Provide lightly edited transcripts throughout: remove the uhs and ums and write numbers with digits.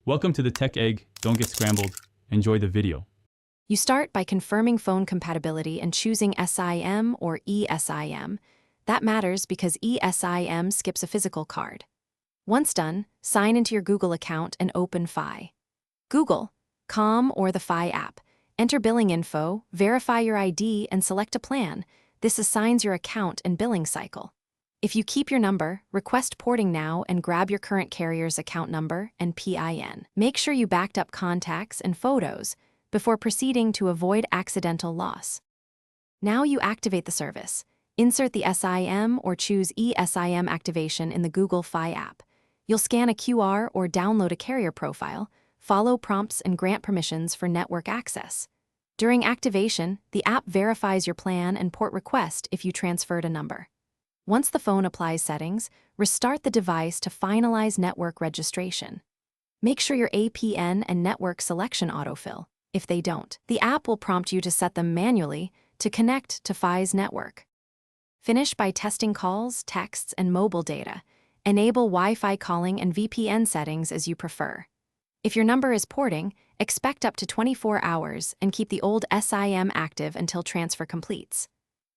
Welcome to the Tech Egg. Don't get scrambled. Enjoy the video. You start by confirming phone compatibility and choosing SIM or eSIM. That matters because eSIM skips a physical card. Once done, sign into your Google account and open Fi. Google, Com or the Fi app. Enter billing info, verify your ID, and select a plan. This assigns your account and billing cycle. If you keep your number, request porting now and grab your current carrier's account number and PIN. Make sure you backed up contacts and photos before proceeding to avoid accidental loss. Now you activate the service. Insert the SIM or choose eSIM activation in the Google Fi app. You'll scan a QR or download a carrier profile, follow prompts and grant permissions for network access. During activation, the app verifies your plan and port request if you transferred a number. Once the phone applies settings, restart the device to finalize network registration. Make sure your APN and network selection autofill. If they don't, the app will prompt you to set them manually to connect to Fi's network. Finish by testing calls, texts, and mobile data. Enable Wi-Fi calling and VPN settings as you prefer. If your number is porting, expect up to 24 hours and keep the old SIM active until transfer completes.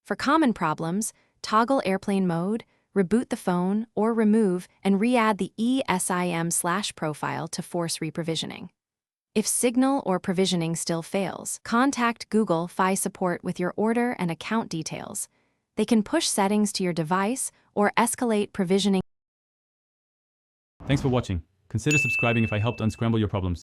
For common problems, toggle airplane mode, reboot the phone, or remove and re-add the eSIM/profile to force reprovisioning. If signal or provisioning still fails, contact Google Fi support with your order and account details. They can push settings to your device or escalate provisioning. Thanks for watching. Consider subscribing if I helped unscramble your problems.